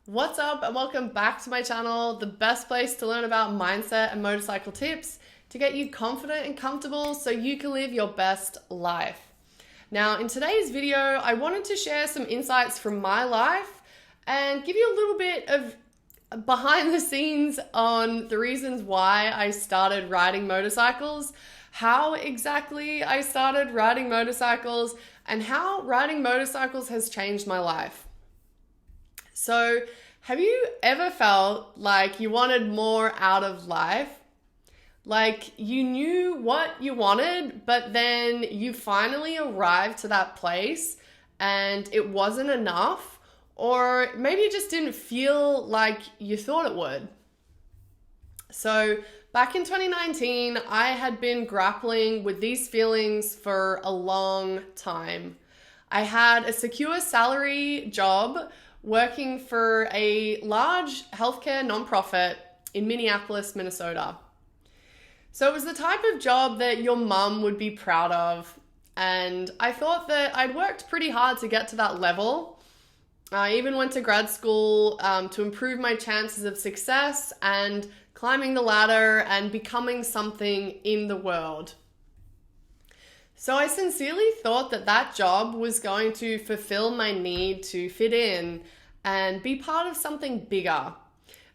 What's up and welcome back to my channel, the best place to learn about mindset and motorcycle tips to get you confident and comfortable so you can live your best life. Now in today's video, I wanted to share some insights from my life and give you a little bit of behind the scenes on the reasons why I started riding motorcycles, how exactly I started riding motorcycles, and how riding motorcycles has changed my life. So, have you ever felt like you wanted more out of life? Like you knew what you wanted, but then you finally arrived to that place and it wasn't enough, or maybe it just didn't feel like you thought it would. So, back in 2019, I had been grappling with these feelings for a long time. I had a secure salary job working for a large healthcare nonprofit in Minneapolis, Minnesota. So it was the type of job that your mum would be proud of. And I thought that I'd worked pretty hard to get to that level. I even went to grad school to improve my chances of success and climbing the ladder and becoming something in the world. So I sincerely thought that that job was going to fulfill my need to fit in and be part of something bigger,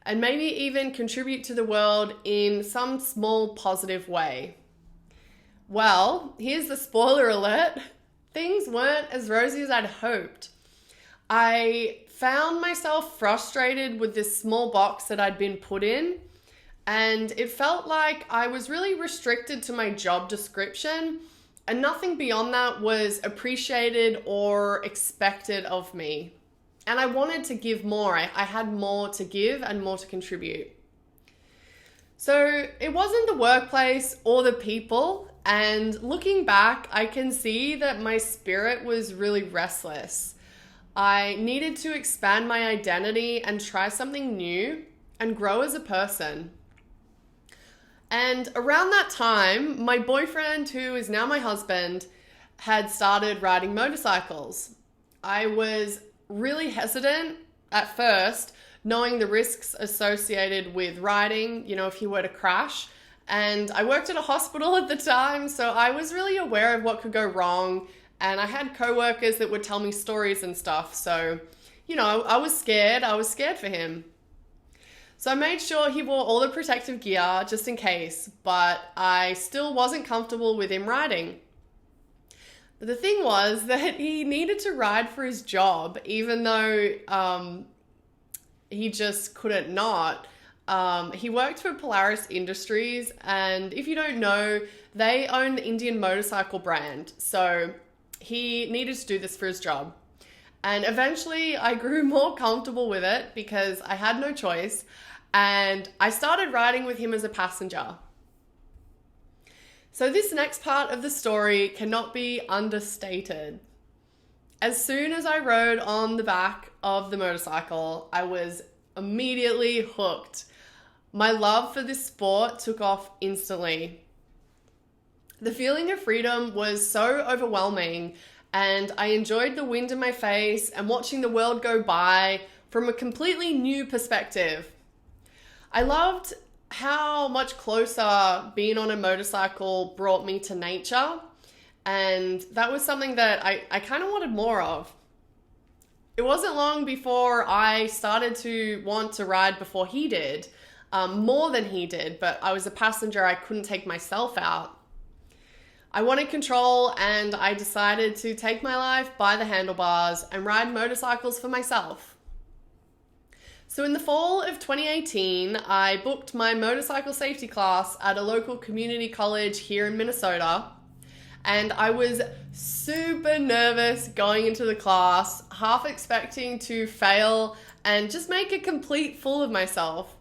and maybe even contribute to the world in some small positive way. Well, here's the spoiler alert. Things weren't as rosy as I'd hoped. I found myself frustrated with this small box that I'd been put in, and it felt like I was really restricted to my job description, and nothing beyond that was appreciated or expected of me. And I wanted to give more. I had more to give and more to contribute. So it wasn't the workplace or the people. And looking back, I can see that my spirit was really restless. I needed to expand my identity and try something new and grow as a person. And around that time, my boyfriend, who is now my husband, had started riding motorcycles. I was really hesitant at first, knowing the risks associated with riding, if you were to crash. And I worked at a hospital at the time, so I was really aware of what could go wrong. And I had coworkers that would tell me stories and stuff. So, I was scared. I was scared for him. So I made sure he wore all the protective gear just in case, but I still wasn't comfortable with him riding. But the thing was that he needed to ride for his job, even though he just couldn't not. He worked for Polaris Industries, and if you don't know, they own the Indian motorcycle brand. So he needed to do this for his job. And eventually I grew more comfortable with it because I had no choice, and I started riding with him as a passenger. So this next part of the story cannot be understated. As soon as I rode on the back of the motorcycle, I was immediately hooked. My love for this sport took off instantly. The feeling of freedom was so overwhelming, and I enjoyed the wind in my face and watching the world go by from a completely new perspective. I loved how much closer being on a motorcycle brought me to nature, and that was something that I kind of wanted more of. It wasn't long before I started to want to ride before he did, more than he did, but I was a passenger. I couldn't take myself out. I wanted control, and I decided to take my life by the handlebars and ride motorcycles for myself. So in the fall of 2018, I booked my motorcycle safety class at a local community college here in Minnesota. And I was super nervous going into the class, half expecting to fail and just make a complete fool of myself.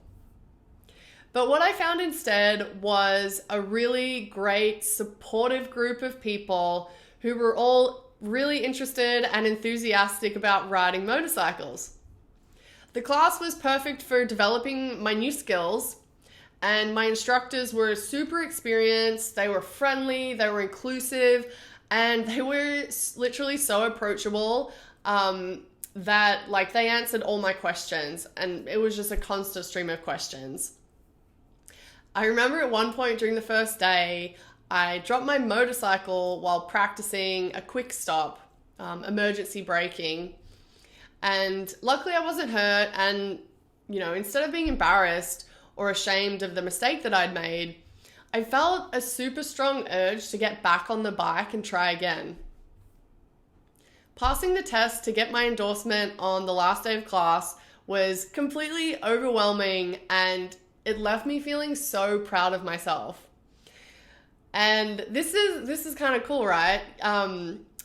But what I found instead was a really great, supportive group of people who were all really interested and enthusiastic about riding motorcycles. The class was perfect for developing my new skills, and my instructors were super experienced. They were friendly, they were inclusive, and they were literally so approachable. that like they answered all my questions, and it was just a constant stream of questions. I remember at one point during the first day, I dropped my motorcycle while practicing a quick stop, emergency braking. And luckily I wasn't hurt. And, instead of being embarrassed or ashamed of the mistake that I'd made, I felt a super strong urge to get back on the bike and try again. Passing the test to get my endorsement on the last day of class was completely overwhelming, and it left me feeling so proud of myself. And this is kind of cool, right?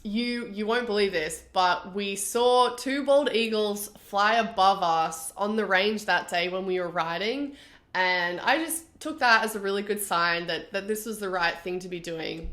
You won't believe this, but we saw 2 bald eagles fly above us on the range that day when we were riding, and I just took that as a really good sign that this was the right thing to be doing.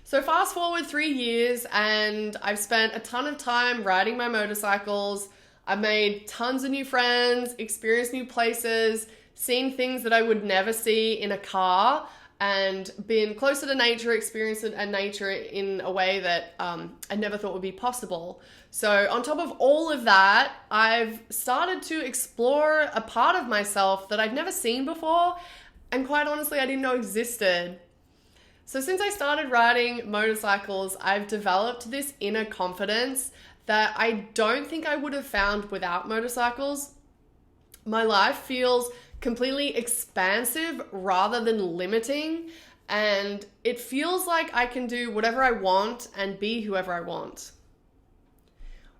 So fast forward 3 years, and I've spent a ton of time riding my motorcycles. I've made tons of new friends, experienced new places, seen things that I would never see in a car, and been closer to nature, experienced nature in a way that I never thought would be possible. So on top of all of that, I've started to explore a part of myself that I've never seen before, and quite honestly, I didn't know existed. So since I started riding motorcycles, I've developed this inner confidence that I don't think I would have found without motorcycles. My life feels completely expansive rather than limiting, and it feels like I can do whatever I want and be whoever I want.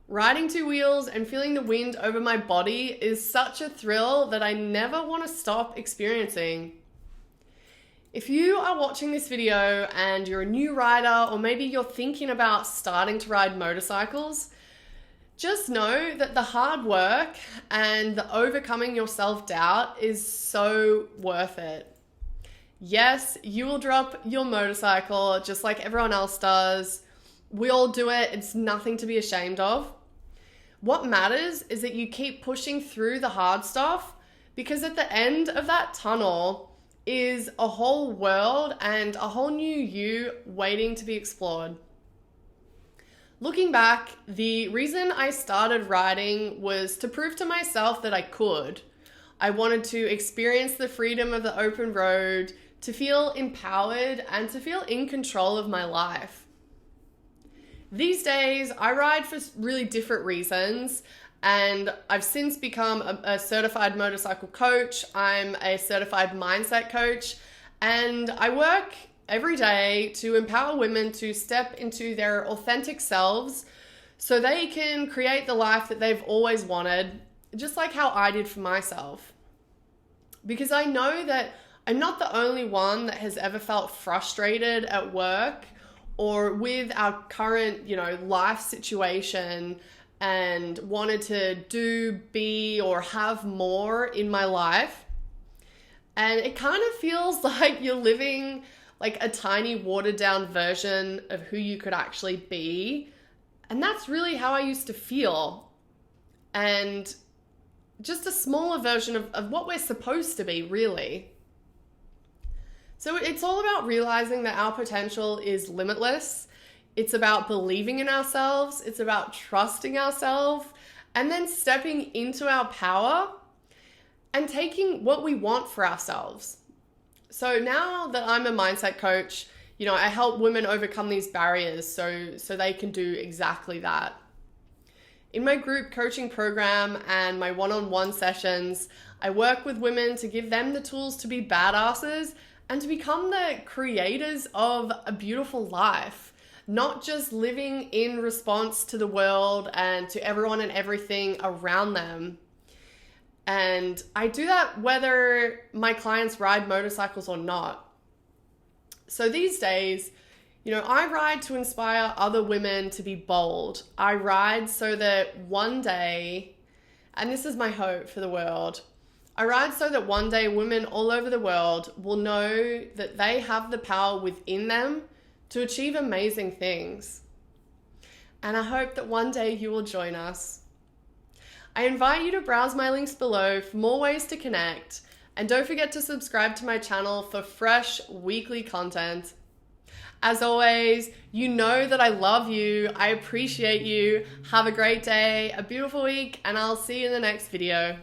Riding 2 wheels and feeling the wind over my body is such a thrill that I never want to stop experiencing. If you are watching this video and you're a new rider, or maybe you're thinking about starting to ride motorcycles, just know that the hard work and the overcoming your self-doubt is so worth it. Yes, you will drop your motorcycle just like everyone else does. We all do it. It's nothing to be ashamed of. What matters is that you keep pushing through the hard stuff, because at the end of that tunnel is a whole world and a whole new you waiting to be explored. Looking back, the reason I started riding was to prove to myself that I could. I wanted to experience the freedom of the open road, to feel empowered, and to feel in control of my life. These days, I ride for really different reasons, and I've since become a certified motorcycle coach. I'm a certified mindset coach, and I work every day to empower women to step into their authentic selves so they can create the life that they've always wanted, just like how I did for myself. Because I know that I'm not the only one that has ever felt frustrated at work or with our current, life situation, and wanted to do, be, or have more in my life. And it kind of feels like you're living like a tiny watered down version of who you could actually be. And that's really how I used to feel. And just a smaller version of what we're supposed to be, really. So it's all about realizing that our potential is limitless. It's about believing in ourselves. It's about trusting ourselves, and then stepping into our power and taking what we want for ourselves. So now that I'm a mindset coach, I help women overcome these barriers so they can do exactly that. In my group coaching program and my one-on-one sessions, I work with women to give them the tools to be badasses and to become the creators of a beautiful life, not just living in response to the world and to everyone and everything around them. And I do that whether my clients ride motorcycles or not. So these days, I ride to inspire other women to be bold. I ride so that one day, and this is my hope for the world, I ride so that one day women all over the world will know that they have the power within them to achieve amazing things. And I hope that one day you will join us. I invite you to browse my links below for more ways to connect, and don't forget to subscribe to my channel for fresh weekly content. As always, you know that I love you. I appreciate you. Have a great day, a beautiful week, and I'll see you in the next video.